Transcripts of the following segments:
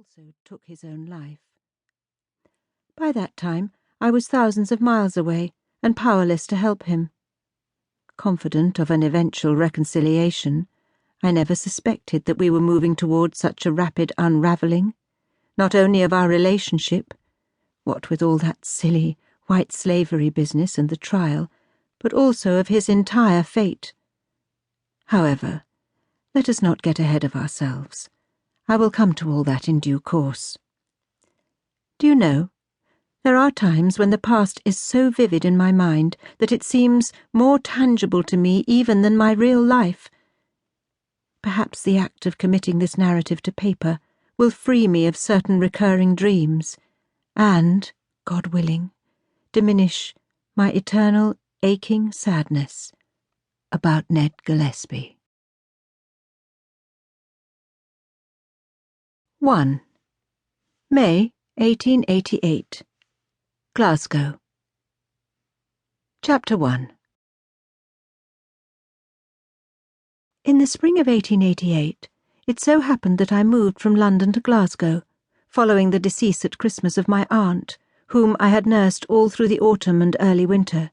also took his own life. By that time, I was thousands of miles away and powerless to help him. Confident of an eventual reconciliation, I never suspected that we were moving towards such a rapid unravelling, not only of our relationship, what with all that silly white slavery business and the trial, but also of his entire fate. However, let us not get ahead of ourselves. I will come to all that in due course. Do you know, there are times when the past is so vivid in my mind that it seems more tangible to me even than my real life. Perhaps the act of committing this narrative to paper will free me of certain recurring dreams and, God willing, diminish my eternal aching sadness about Ned Gillespie. 1. May 1888. Glasgow. Chapter 1. In the spring of 1888, it so happened that I moved from London to Glasgow, following the decease at Christmas of my aunt, whom I had nursed all through the autumn and early winter.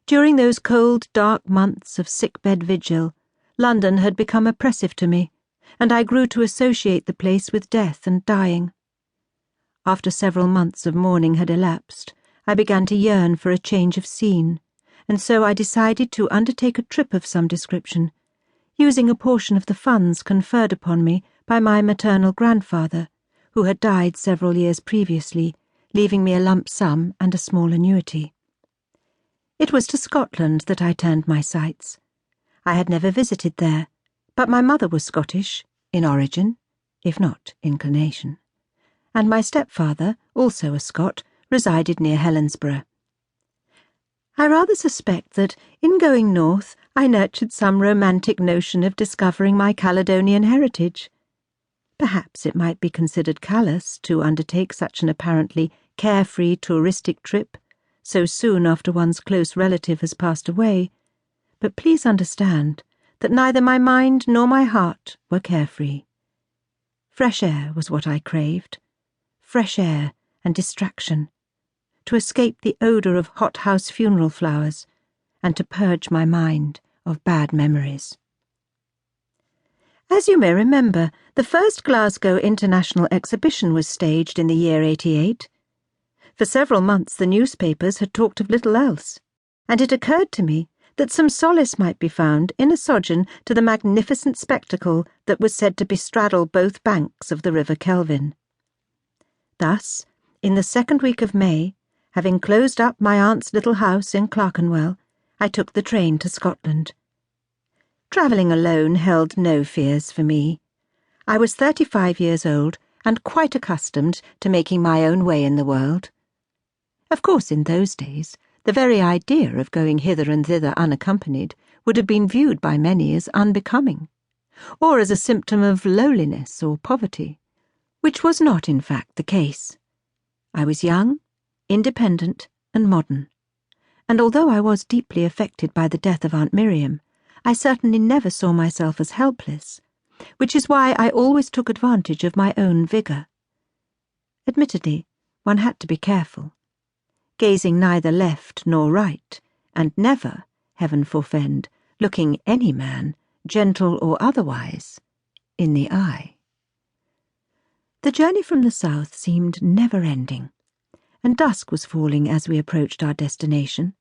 During those cold, dark months of sick-bed vigil, London had become oppressive to me, and I grew to associate the place with death and dying. After several months of mourning had elapsed, I began to yearn for a change of scene, and so I decided to undertake a trip of some description, using a portion of the funds conferred upon me by my maternal grandfather, who had died several years previously, leaving me a lump sum and a small annuity. It was to Scotland that I turned my sights. I had never visited there, but my mother was Scottish, in origin, if not inclination, and my stepfather, also a Scot, resided near Helensburgh. I rather suspect that, in going north, I nurtured some romantic notion of discovering my Caledonian heritage. Perhaps it might be considered callous to undertake such an apparently carefree touristic trip so soon after one's close relative has passed away, but please understand that neither my mind nor my heart were carefree. Fresh air was what I craved. Fresh air and distraction, to escape the odour of hothouse funeral flowers, and to purge my mind of bad memories. As you may remember, the first Glasgow International Exhibition was staged in the year 88. For several months the newspapers had talked of little else, and it occurred to me that some solace might be found in a sojourn to the magnificent spectacle that was said to bestraddle both banks of the River Kelvin. Thus, in the second week of May, having closed up my aunt's little house in Clerkenwell, I took the train to Scotland. Travelling alone held no fears for me. I was 35 years old and quite accustomed to making my own way in the world. Of course, in those days, the very idea of going hither and thither unaccompanied would have been viewed by many as unbecoming, or as a symptom of lowliness or poverty, which was not in fact the case. I was young, independent, and modern, and although I was deeply affected by the death of Aunt Miriam, I certainly never saw myself as helpless, which is why I always took advantage of my own vigour. Admittedly, one had to be careful, gazing neither left nor right, and never, heaven forfend, looking any man, gentle or otherwise, in the eye. The journey from the south seemed never-ending, and dusk was falling as we approached our destination,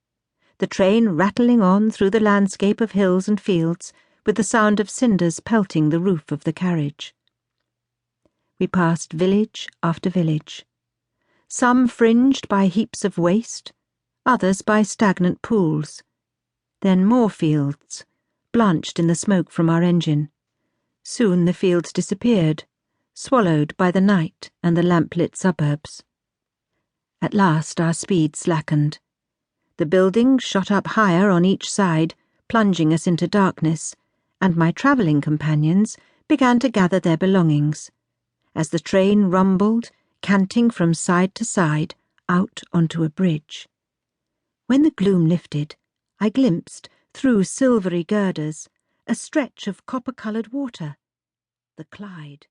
the train rattling on through the landscape of hills and fields, with the sound of cinders pelting the roof of the carriage. We passed village after village, some fringed by heaps of waste, others by stagnant pools, then more fields, blanched in the smoke from our engine. Soon the fields disappeared, swallowed by the night and the lamp-lit suburbs. At last our speed slackened. The buildings shot up higher on each side, plunging us into darkness, and my travelling companions began to gather their belongings, as the train rumbled, canting from side to side, out onto a bridge. When the gloom lifted, I glimpsed, through silvery girders, a stretch of copper-coloured water, the Clyde.